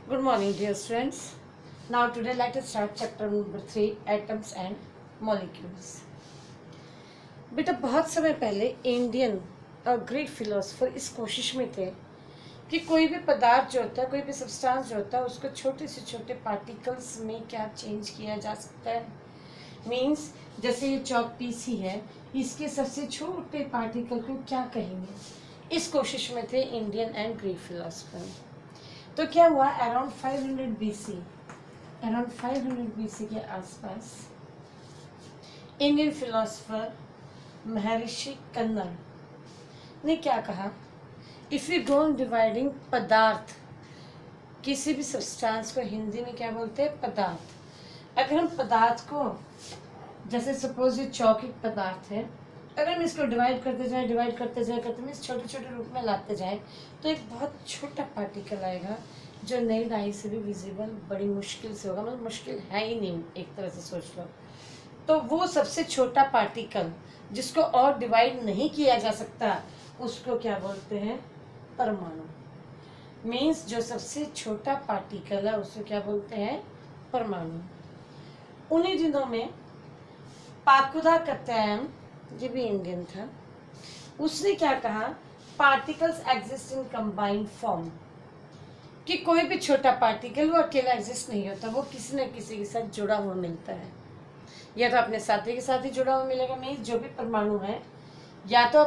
Good morning, dear students. Now, today let us start chapter number 3, atoms and molecules. बेटा बहुत समय पहले Indian और ग्रीक फिलोसफर इस कोशिश में थे कि कोई भी पदार्थ जो होता है, कोई भी सब्सटेंस जो होता है, उसको छोटे से छोटे पार्टिकल्स में क्या चेंज किया जा सकता है। मीन्स जैसे ये चॉक पीस ही है, इसके सबसे छोटे पार्टिकल को क्या कहेंगे। इस कोशिश में थे इंडियन एंड ग्रीक फिलोसफर। तो क्या हुआ, अराउंड 500 BC के आसपास इंडियन फिलोसफर महर्षि कन्नड़ ने क्या कहा, if you go on dividing पदार्थ, किसी भी सब्सटेंस को हिंदी में क्या बोलते हैं, पदार्थ। अगर हम पदार्थ को, जैसे सपोज ये चौक एक पदार्थ है, अगर हम इसको डिवाइड करते जाए इस छोटे छोटे रूप में लाते जाए तो एक बहुत छोटा पार्टिकल आएगा जो नई आई से भी विजिबल बड़ी मुश्किल से होगा। मतलब मुश्किल है ही नहीं, एक तरह से सोच लो। तो वो सबसे छोटा पार्टिकल जिसको और डिवाइड नहीं किया जा सकता, उसको क्या बोलते हैं, परमाणु। मीन्स जो सबसे छोटा पार्टिकल है उसको क्या बोलते हैं, परमाणु। उन्हीं दिनों में पाकुदा कत्यायन, ये भी इंडियन था, उसने क्या कहा, particles exist in combined form, कि कोई भी छोटा पार्टिकल वो अकेला एग्जिस्ट नहीं होता, वो किसी न किसी के साथ जुड़ा हुआ मिलता है। या तो अपने साथी के साथ ही जुड़ा हुआ मिलेगा, मीन्स जो भी परमाणु है, या तो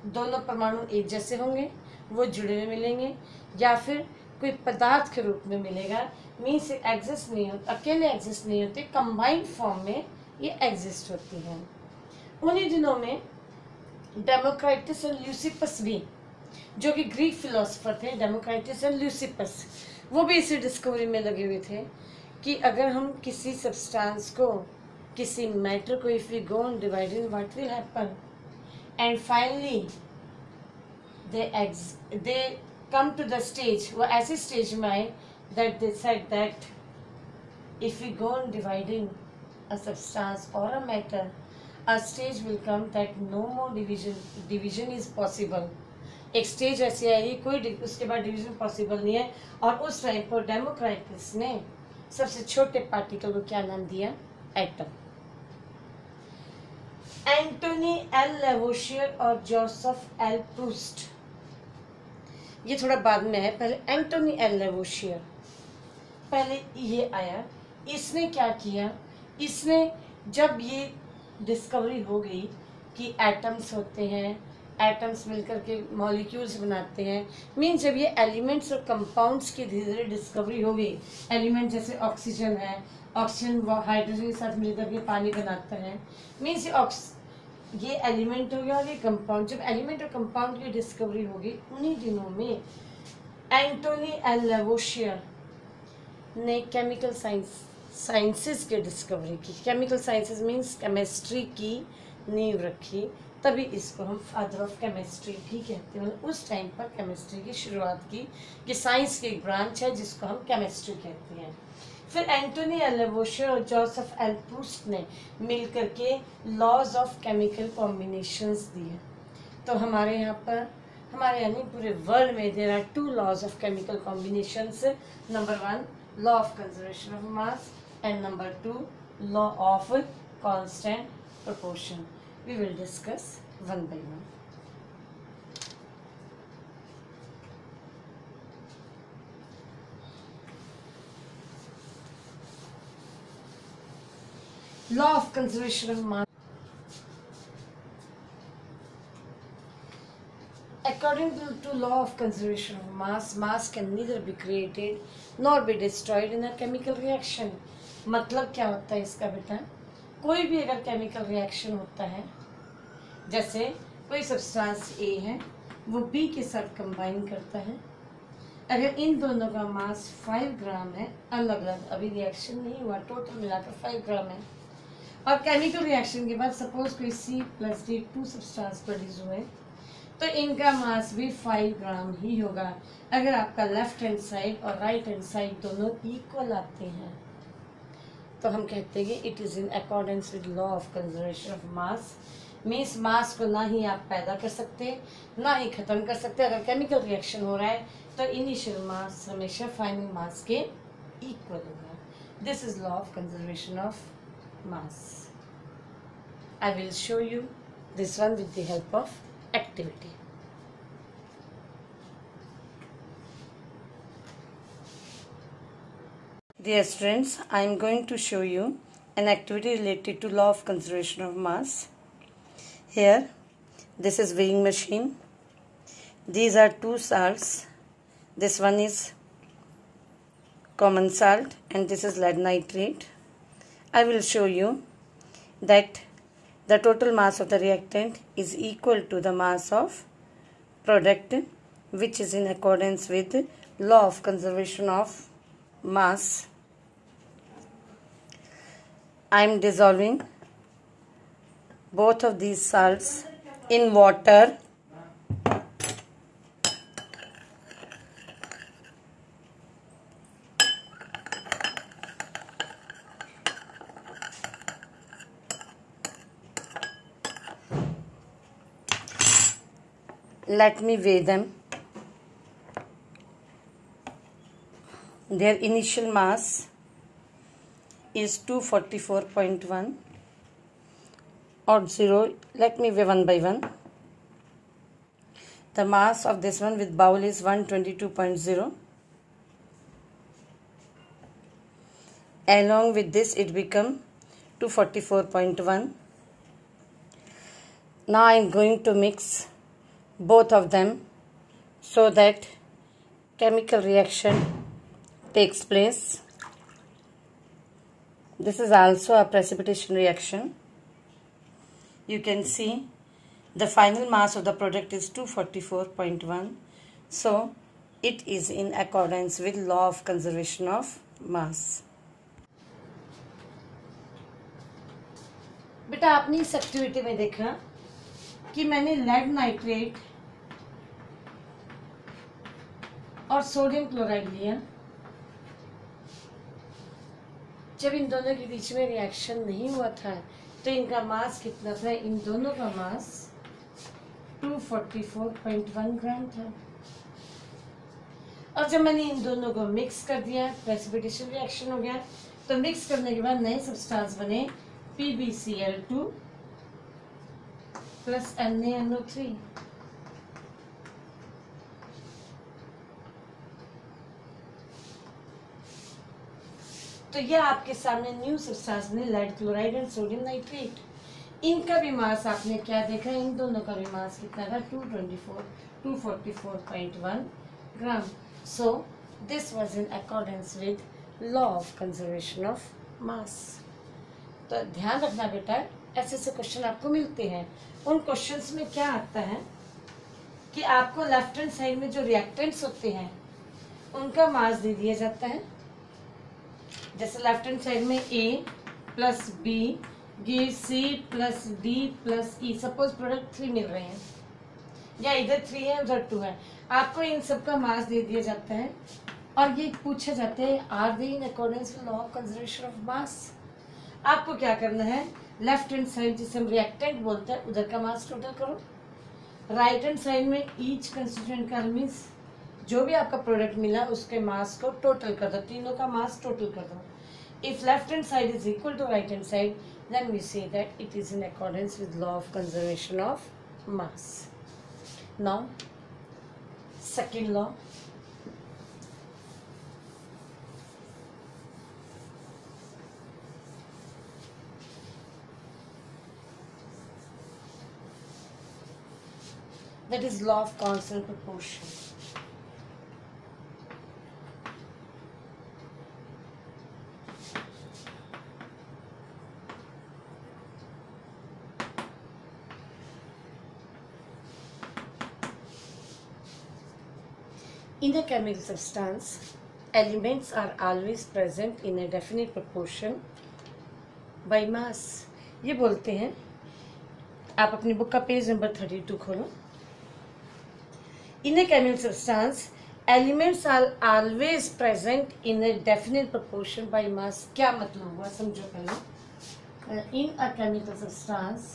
दोनों परमाणु एक जैसे होंगे, वो जुड़े हुए मिलेंगे, या फिर कोई पदार्थ के रूप में मिलेगा। मीन्स एग्जिस्ट नहीं होता, अकेले एग्जिस्ट नहीं होते, कंबाइंड फॉर्म में ये एग्जिस्ट होती हैं। उन्हीं दिनों में डेमोक्राइटस और ल्यूसिपस भी, जो कि ग्रीक फिलोसफर थे, डेमोक्राइटस और ल्यूसिपस, वो भी इसी डिस्कवरी में लगे हुए थे कि अगर हम किसी सब्सटेंस को, किसी मैटर को, if we go on dividing, what will happen, and finally they come to the stage, वो ऐसी स्टेज में आए that they said that if we go on dividing a substance or a matter, a stage will come that no more division is possible. एक stage ऐसी आएगी, कोई उसके बाद डिवीजन पॉसिबल नहीं है। और उस टाइम पर डेमोक्राइटस ने सबसे छोटे पार्टिकल को क्या नाम दिया, एटम। एंटोनी एल लेवोशियर और जोसेफ एल प्रूस्ट, ये थोड़ा बाद में है, पहले एंटोनी एल लेवोशियर पहले ये आया। इसने क्या किया, इसने जब ये डिस्कवरी हो गई कि एटम्स होते हैं, एटम्स मिलकर के मॉलिक्यूल्स बनाते हैं, मीन्स जब ये एलिमेंट्स और कंपाउंड्स की धीरे धीरे डिस्कवरी हो गई, एलिमेंट जैसे ऑक्सीजन है, ऑक्सीजन हाइड्रोजन के साथ मिलकर के पानी बनाता है, मीन्स ये एलिमेंट हो गया और ये कंपाउंड। जब एलिमेंट और कंपाउंड की डिस्कवरी होगी, उन्हीं दिनों में एंटोनी एल लेवोशियर ने केमिकल साइंसेस की डिस्कवरी की। केमिकल साइंसेस मीन्स केमिस्ट्री की नींव रखी, तभी इसको हम फादर ऑफ केमिस्ट्री भी कहते हैं। मतलब उस टाइम पर केमिस्ट्री की शुरुआत की, कि साइंस की एक ब्रांच है जिसको हम केमिस्ट्री कहते हैं। फिर एंटोनी एल लेवोशियर और जोसेफ एल प्रूस्ट ने मिलकर के लॉज ऑफ केमिकल कॉम्बिनेशंस दिए। तो हमारे यहाँ पर, हमारे यानी पूरे वर्ल्ड में there are 2 laws of chemical combinations. Number 1 law of conservation of mass and number 2 law of constant proportion. We will discuss one by one. Law of conservation of mass. According to law of conservation of mass, mass can neither be created nor be destroyed in a chemical reaction. मतलब क्या होता है इसका बेटा, कोई भी अगर chemical reaction होता है, जैसे कोई सब्सटेंस A है, वो B के साथ कंबाइन करता है, अगर इन दोनों का मास 5 ग्राम है, अलग अलग, अभी रिएक्शन नहीं हुआ, टोटल मिलाकर 5 ग्राम है, और केमिकल रिएक्शन के बाद सपोज कोई C+D 2 सब्सटेंस प्रोड्यूस हुए, तो इनका मास भी 5 ग्राम ही होगा। अगर आपका लेफ्ट हैंड साइड और राइट हैंड साइड दोनों इक्वल आते हैं, तो हम कहते हैं कि it is in accordance with law of conservation of mass means mass को ना ही आप पैदा कर सकते ना ही ख़त्म कर सकते। अगर केमिकल रिएक्शन हो रहा है तो इनिशियल मास हमेशा फाइनल मास के इक्वल होगा। This is law of conservation of mass. I will show you this one with the help of activity. Dear students, I am going to show you an activity related to law of conservation of mass. Here, this is weighing machine. These are two salts. This one is common salt and this is lead nitrate. I will show you that the total mass of the reactant is equal to the mass of product, which is in accordance with law of conservation of mass. I am dissolving both of these salts in water. Let me weigh them. Their initial mass is 244.1 or 0. Let me weigh one by one. The mass of this one with bowl is 122.0. Along with this it become 244.1. Now I am going to mix both of them so that chemical reaction takes place. This is also a precipitation reaction. You can see the final mass of the product is 244.1. So it is in accordance with law of conservation of mass. बेटा आपने इस activity में देखा कि मैंने lead nitrate और sodium chloride लिया। जब इन दोनों के बीच में रिएक्शन नहीं हुआ था तो इनका मास कितना था? इन दोनों का मास 244.1 ग्राम था। और जब मैंने इन दोनों को मिक्स कर दिया, प्रेसिपिटेशन रिएक्शन हो गया, तो मिक्स करने के बाद नए सब्सटेंस बने PbCl2 प्लस NaNO3। तो यह आपके सामने न्यू सब्सटेंस ने lead chloride and sodium nitrate. इनका भी मास आपने क्या देखा? इन दोनों का भी मास कितना था? 244.1 gram. So this was in accordance with law of conservation of mass. तो ध्यान रखना बेटा, ऐसे ऐसे क्वेश्चन आपको मिलते हैं। उन क्वेश्चंस में क्या आता है कि आपको लेफ्ट हैंड साइड में जो रिएक्टेंट्स होते हैं उनका मास दे दिया जाता है। जैसे लेफ्ट हैंड साइड में A plus B give C plus D plus E। Suppose product 3 मिल रहे हैं या इधर 3 है उधर 2 है, आपको इन सब का मास दे दिया जाता है और ये पूछा जाता है are they in accordance with law of conservation of mass. आपको क्या करना है? लेफ्ट हैंड साइड जिसे हम रिएक्टेंट बोलते हैं उधर का मास टोटल करो। राइट हैंड साइड में ईच कंस्टिट्यूएंट का मींस जो भी आपका प्रोडक्ट मिला उसके मास को टोटल कर दो, तीनों का मास टोटल कर दो। If left hand side is equal to right hand side then we say that it is in accordance with law of conservation of mass. Now second law, that is law of constant proportion. In a chemical substance, elements are always present in a definite proportion by mass. ये बोलते हैं, आप अपनी book का page number 32 खोलो। In a chemical substance, elements are always present in a definite proportion by mass. क्या मतलब हुआ समझो पहले। In a chemical substance,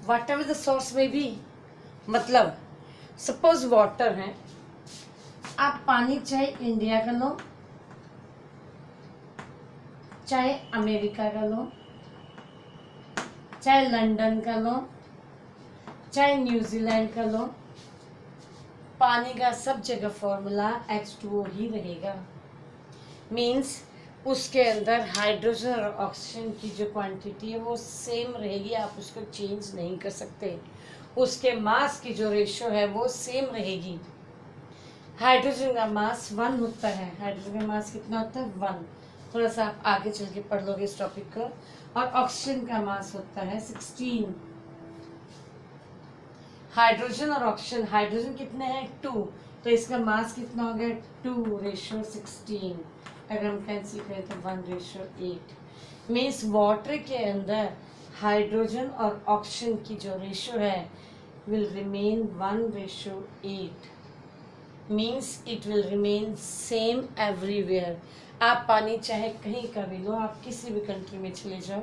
what ever the source में भी, मतलब सपोज वाटर है, आप पानी चाहे इंडिया का लो, चाहे अमेरिका का लो, चाहे लंदन का लो, चाहे न्यूजीलैंड का लो, पानी का सब जगह फॉर्मूला H2O ही रहेगा। मीन्स उसके अंदर हाइड्रोजन और ऑक्सीजन की जो क्वांटिटी है वो सेम रहेगी, आप उसको चेंज नहीं कर सकते। उसके मास की जो रेशियो है वो सेम रहेगी। हाइड्रोजन का मास 1 होता है, हाइड्रोजन का मास कितना होता है 1, थोड़ा सा आप आगे चल के पढ़ लोगे इस टॉपिक को। और ऑक्सीजन का मास होता है 16। हाइड्रोजन और ऑक्सीजन, हाइड्रोजन कितने हैं 2, तो इसका मास कितना हो गया 2:16। अगर हम कैंसिल करें तो 1:8। मीन्स वाटर के अंदर हाइड्रोजन और ऑक्सीजन की जो रेशियो है will remain 1:8। Means it will remain same everywhere. आप पानी चाहे कहीं का भी लो, आप किसी भी कंट्री में चले जाओ,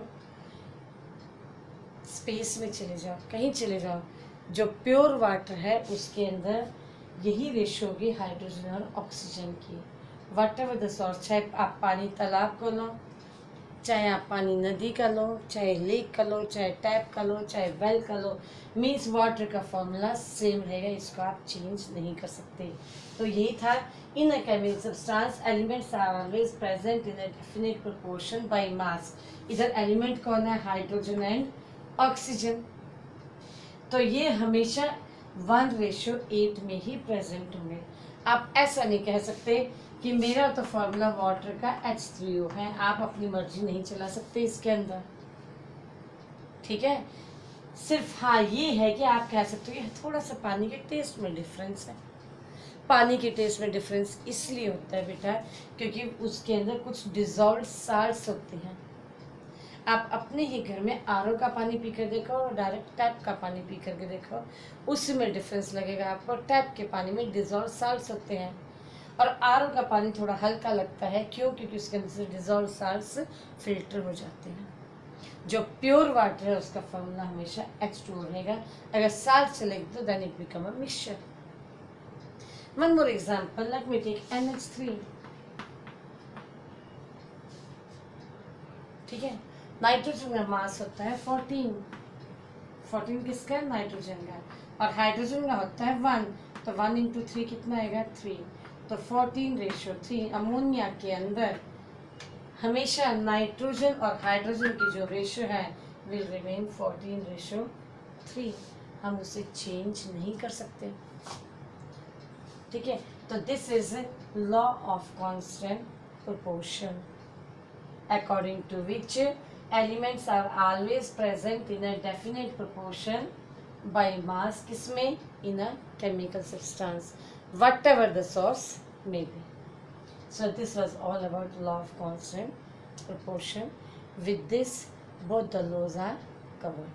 स्पेस में चले जाओ, कहीं चले जाओ, जो प्योर वाटर है उसके अंदर यही रेशियो होगी हाइड्रोजन और ऑक्सीजन की। वट एवर द सोर्स, चाहे आप पानी तालाब को लो, चाहे आप पानी नदी का लो, चाहे लेक का लो, चाहे टैप का लो, चाहे वेल का लो, मीन्स वाटर का फॉर्मूला सेम रहेगा, इसको आप चेंज नहीं कर सकते। तो यही था, in a chemical substance elements are always present in a definite proportion by mass. इधर एलिमेंट कौन है, हाइड्रोजन एंड ऑक्सीजन, तो ये हमेशा 1:8 में ही प्रेजेंट होंगे। आप ऐसा नहीं कह सकते कि मेरा तो फॉर्मूला वाटर का H3O है, आप अपनी मर्जी नहीं चला सकते इसके अंदर, ठीक है। सिर्फ हाँ ये है कि आप कह सकते हो कि थोड़ा सा पानी के टेस्ट में डिफरेंस है। पानी के टेस्ट में डिफरेंस इसलिए होता है बेटा क्योंकि उसके अंदर कुछ डिजॉल्व साल्ट्स होते हैं। आप अपने ही घर में आरओ का पानी पीकर देखो और डायरेक्ट टैप का पानी पी करके देखो, उसमें डिफरेंस लगेगा आपको। टैप के पानी में डिजॉल्व साल्ट्स होते हैं और आरओ का पानी थोड़ा हल्का लगता है, क्यों? क्योंकि उसके अंदर से डिजॉल्व साल्ट्स फिल्टर हो जाते हैं। जो प्योर वाटर है उसका फॉर्मूला हमेशा H2O रहेगा। अगर साल्ट चलेगी तो then it become a mixture. One more example, let me take NH3, ठीक है। नाइट्रोजन का मास होता है 14 किसका है, नाइट्रोजन का, और हाइड्रोजन का होता है 1, तो 1 × 3 कितना आएगा 3, तो 14:3। अमोनिया के अंदर हमेशा नाइट्रोजन और हाइड्रोजन की जो रेशियो है विल रिमेन 14:3, हम उसे चेंज नहीं कर सकते, ठीक है। तो this is law of constant proportion according to which elements are always present in a definite proportion by mass, किसमें, in a chemical substance whatever the source may be. So this was all about law of constant proportion. With this both the laws are covered.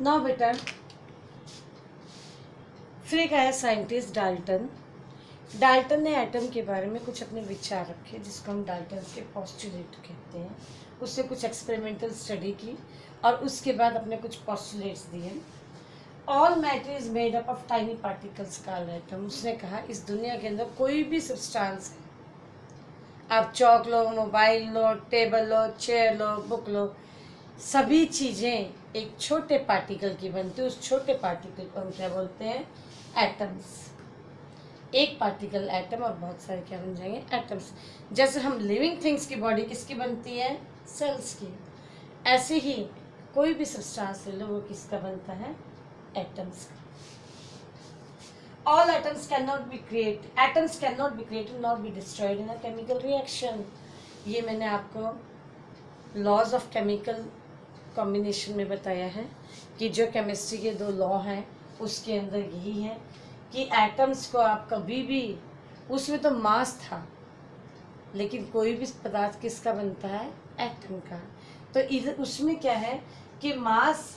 Now बेटा फिर एक आया scientist Dalton. Dalton ने atom के बारे में कुछ अपने विचार रखे जिसको हम डाल्टन के पोस्टुलेट कहते हैं। उससे कुछ एक्सपेरिमेंटल स्टडी की और उसके बाद अपने कुछ पोस्टुलेट्स दिए। All matter is made up of tiny particles called atom. उसने कहा इस दुनिया के अंदर कोई भी सब्सटेंस है, आप चौक लो, मोबाइल लो, टेबल लो, चेयर लो, बुक लो, सभी चीज़ें एक छोटे पार्टिकल की बनती है। उस छोटे पार्टिकल को हम क्या बोलते हैं, एटम्स। एक पार्टिकल एटम और बहुत सारे क्या बन जाएंगे, एटम्स। जैसे हम लिविंग थिंग्स की बॉडी किसकी बनती है, सेल्स की, ऐसे ही कोई भी सब्सटेंस ले लो वो किसका बनता है, एटम्स का। All atoms cannot be created nor be destroyed in a chemical reaction. ये मैंने आपको लॉज ऑफ केमिकल कॉम्बिनेशन में बताया है कि जो केमिस्ट्री के 2 लॉ हैं उसके अंदर यही है कि एटम्स को आप कभी भी, उसमें तो मास था लेकिन कोई भी पदार्थ किसका बनता है, एटम का। तो इधर उसमें क्या है कि मास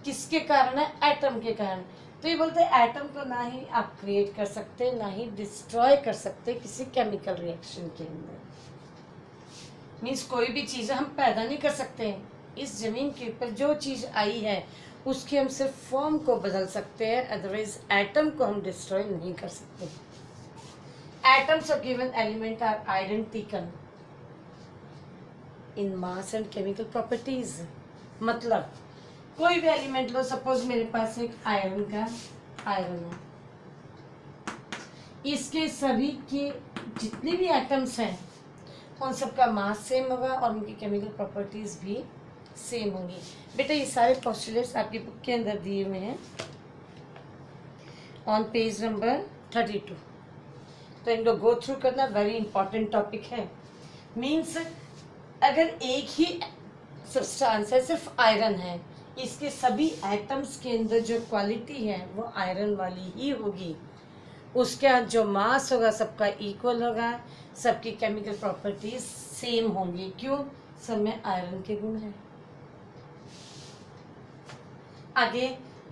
किसके कारण है, एटम के कारण। तो ये बोलते हैं एटम को ना ही आप क्रिएट कर सकते ना ही डिस्ट्रॉय कर सकते किसी केमिकल रिएक्शन के अंदर। मीन्स कोई भी चीज़ हम पैदा नहीं कर सकते हैं। इस जमीन के ऊपर जो चीज़ आई है उसकी हम सिर्फ फॉर्म को बदल सकते हैं, अदरवाइज एटम को हम डिस्ट्रॉय नहीं कर सकते। Atoms of given element are identical in mass and chemical properties. मतलब कोई भी एलिमेंट लो, सपोज मेरे पास एक आयरन है, इसके सभी के जितने भी एटम्स हैं उन सबका मास सेम होगा और उनकी केमिकल प्रॉपर्टीज भी सेम होंगी। बेटा ये सारे पोस्टुलेट्स आपकी बुक के अंदर दिए हुए हैं ऑन पेज नंबर 32। तो इनको गो थ्रू करना वेरी इंपॉर्टेंट टॉपिक है। मीन्स अगर एक ही सब्सटेंस है, सिर्फ आयरन है, इसके सभी एटम्स के अंदर जो क्वालिटी है वो आयरन वाली ही होगी। उसके बाद जो मास होगा सबका इक्वल होगा, सबकी केमिकल प्रॉपर्टीज सेम होंगी। क्यों? सब में आयरन के गुण हैं। आगे,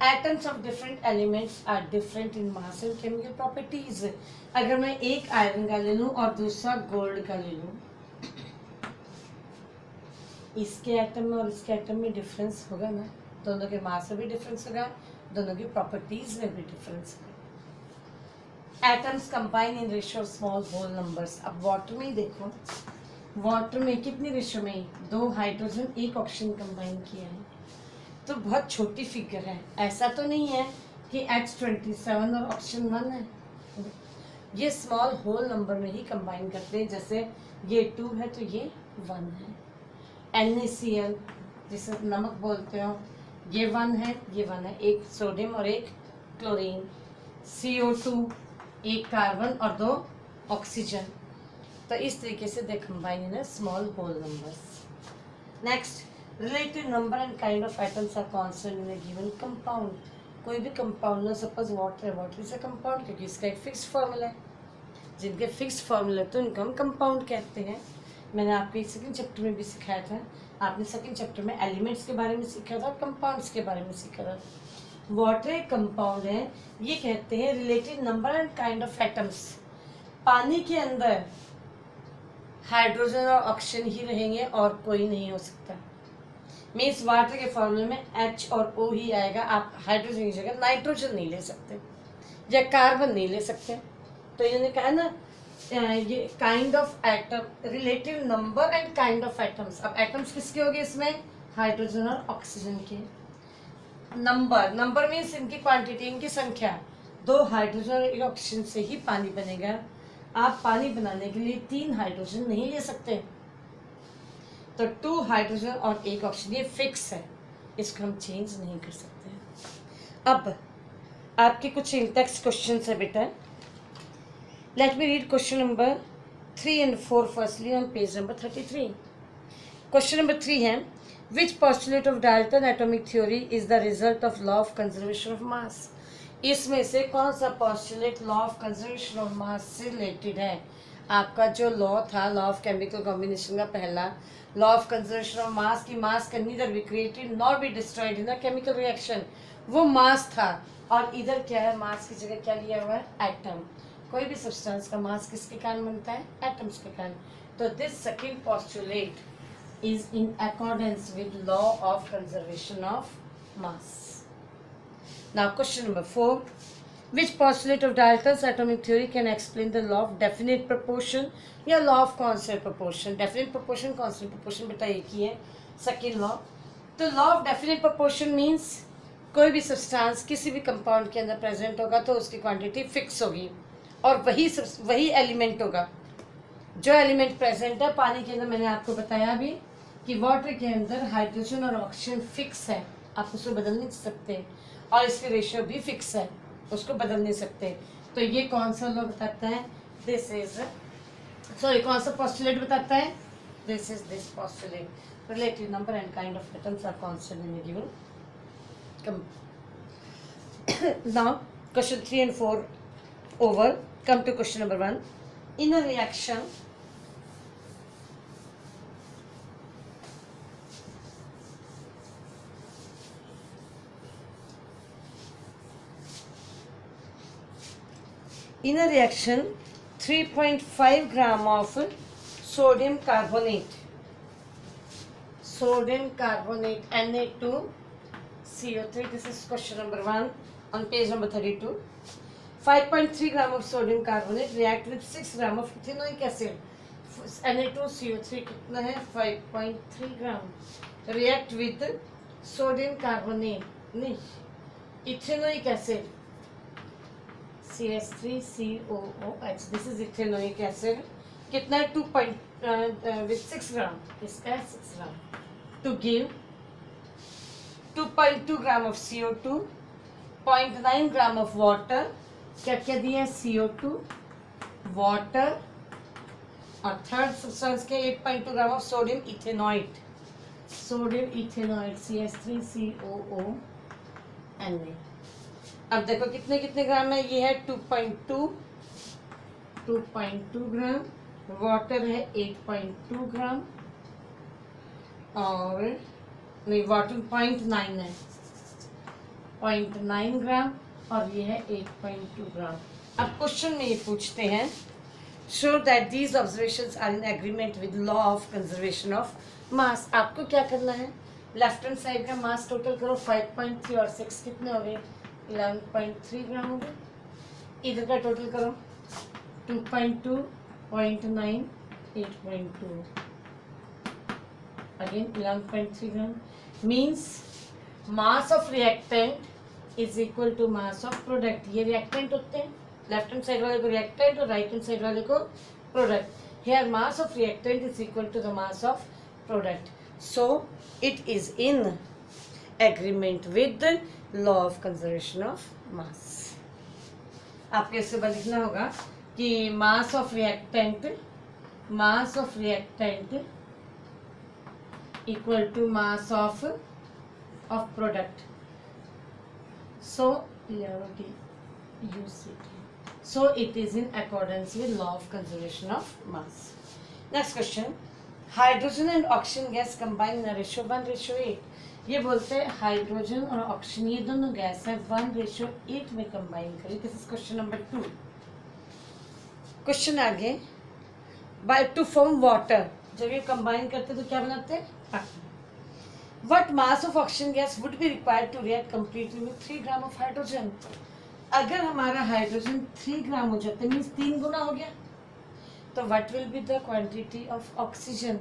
atoms of different elements are different in mass and chemical properties. अगर मैं एक आयरन का ले लूं और दूसरा गोल्ड का ले लूं, इसके एटम में और इसके एटम में डिफरेंस होगा ना, दोनों के मास में भी डिफरेंस होगा, दोनों की प्रॉपर्टीज में भी डिफरेंस होगा। Atoms combine in ratio of small whole numbers. अब वाटर में ही देखो, वाटर में कितनी रेशियो में? 2 हाइड्रोजन 1 ऑक्सीजन कंबाइन किया है, तो बहुत छोटी फिगर है। ऐसा तो नहीं है कि H27 और ऑक्सीजन 1 है, ये स्मॉल होल नंबर में ही कंबाइन करते हैं। जैसे ये 2 है तो ये 1 है। NaCl जिसे नमक बोलते हो, ये 1 है, ये 1 है, एक सोडियम और एक क्लोरीन। CO2 एक कार्बन और 2 ऑक्सीजन। तो इस तरीके से they combine in small whole numbers. Next, relative number and kind of atoms are constant in a given compound. कोई भी कंपाउंड लो, सपोज वाटर है, वाटर इज अ कंपाउंड क्योंकि इसका एक फिक्स्ड फार्मूला है। जिनके फिक्स्ड फार्मूला तो इनको हम कंपाउंड कहते हैं। मैंने आपको एक सेकंड चैप्टर में भी सिखाया था, आपने सेकंड चैप्टर में एलिमेंट्स के बारे में सीखा था, कंपाउंड्स के बारे में सीखा था। वाटर एक कंपाउंड है, ये कहते हैं relative number and kind of atoms. पानी के अंदर हाइड्रोजन और ऑक्सीजन ही रहेंगे और कोई नहीं हो सकता। मीन्स वाटर के फॉर्मूले में H और O ही आएगा। आप हाइड्रोजन की जगह नाइट्रोजन नहीं ले सकते या कार्बन नहीं ले सकते। तो इन्होंने कहा ना, ये kind of atom, relative number and kind of atoms. अब एटम्स किसके हो गए इसमें? हाइड्रोजन और ऑक्सीजन के। नंबर मीन्स इनकी क्वांटिटी, इनकी संख्या। 2 हाइड्रोजन और 1 ऑक्सीजन से ही पानी बनेगा। आप पानी बनाने के लिए 3 हाइड्रोजन नहीं ले सकते। तो 2 हाइड्रोजन और 1 ऑक्सीजन ये फिक्स है, इसको हम चेंज नहीं कर सकते। अब आपके कुछ टेक्स्ट क्वेश्चन है बेटा। Let me read question number 3 and 4 firstly on page number 33। Question number 3 है, विच postulate of Dalton atomic theory is the result of law of conservation of mass। इसमें से कौन सा postulate law of conservation of mass से related है? आपका जो law था, लॉ ऑफ केमिकल कॉम्बिनेशन का पहला, law of conservation of mass की mass can neither be created nor be destroyed in a chemical reaction, वो मास था। और इधर क्या है? मास की जगह क्या लिया हुआ है? एटम। कोई भी सब्सटेंस का मास किसके कारण बनता है? एटम्स के कारण। तो this second postulate is in accordance with law of conservation of mass. Now question number 4, which postulate of Dalton's atomic theory can explain the law of definite proportion या law of constant proportion? definite proportion, constant proportion बेटा एक ही है, second law। तो law of definite proportion means कोई भी substance किसी भी compound के अंदर प्रेजेंट होगा तो उसकी क्वांटिटी फिक्स होगी और वही एलिमेंट होगा। जो एलिमेंट प्रेजेंट है पानी के अंदर, मैंने आपको बताया भी कि वाटर के अंदर हाइड्रोजन और ऑक्सीजन फिक्स है, आप उसको बदल नहीं सकते, और इसकी रेशियो भी फिक्स है, उसको बदल नहीं सकते। तो ये कौन सा लॉ बताता है? दिस इज कौन सा पोस्टुलेट बताता है? This is this postulate. Relative number and kind of atoms are constant in the given. Now question 3 and 4 over. Come to question number 1. In a reaction, In a reaction, 3.5 gram of sodium carbonate Na2CO3. This is question number 1 on page number 32. 5.3 gram of sodium carbonate react with 6 gram of ethanoic acid. Na2CO3 कितना है? 5.3 gram. React with sodium carbonate, नहीं, ethanoic acid, CH3COOH. This is ethanoic acid. कितना है? 2 with 6 gram. इसका 6 gram. To give 2.2 gram of CO2, 0.9 gram of water. क्या क्या दिया है? CO2, water, और थर्ड सब्सटेंस के 8.2 gram of sodium ethanoid. CH3COO. अब देखो कितने कितने ग्राम है. ये है 2.2 ग्राम. वाटर है 8.2 ग्राम, और नहीं, वाटर 0.9 है, 0.9 ग्राम, और ये है 8.2 ग्राम. अब क्वेश्चन में ये पूछते हैं, show that these observations are in agreement with law of conservation of mass. आपको क्या करना है? लेफ्ट हैंड साइड का मास टोटल करो. 5.3 और 6 कितने हो गए? 11.3 ग्राम हो गए. इधर का टोटल करो. 2.2, 0.9, 8.2, again 11.3 gram. Means mass of reactant is equal to mass of product. ये रिएक्टेंट होते हैं, लेफ्ट हैंड साइड वाले को रिएक्टेंट और राइट हैंड साइड वाले को product. Here mass of reactant is equal to the mass of product. So it is in agreement with the law of conservation of mass. आपको इसके बाद लिखना होगा कि mass of reactant equal to mass of product. So So it is in accordance with law of conservation of mass. Next question. Hydrogen and oxygen gas combine in a ratio 1:8. ये बोलते हैं hydrogen और oxygen ये दोनों gas है 1:8 में combine करें. This is question number 2. Question आगे. By to form water, जब ये कंबाइन करते तो क्या बनाते हैं? What mass of oxygen gas would be required to react completely with 3 gram of hydrogen? अगर हमारा हाइड्रोजन 3 ग्राम हो जाता है, मीन्स 3 गुना हो गया, तो what will be the quantity of oxygen?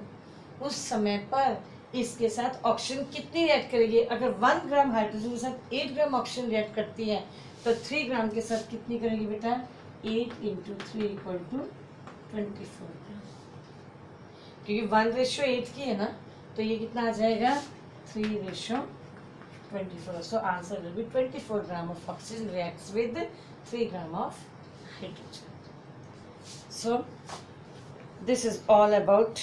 उस समय पर इसके साथ ऑक्सीजन कितनी रिएक्ट करेगी? अगर 1 ग्राम हाइड्रोजन के साथ 8 ग्राम ऑक्सीजन रिएक्ट करती है, तो 3 ग्राम के साथ कितनी करेगी बेटा? 8 × 3 = 24 ग्राम. क्योंकि 1:8 की है ना, तो ये कितना आ जाएगा? 3:24. So answer will be 24 gram of oxygen reacts with 3 gram of hydrogen. So this is all about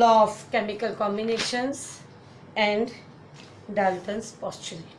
law of chemical combinations and Dalton's postulate.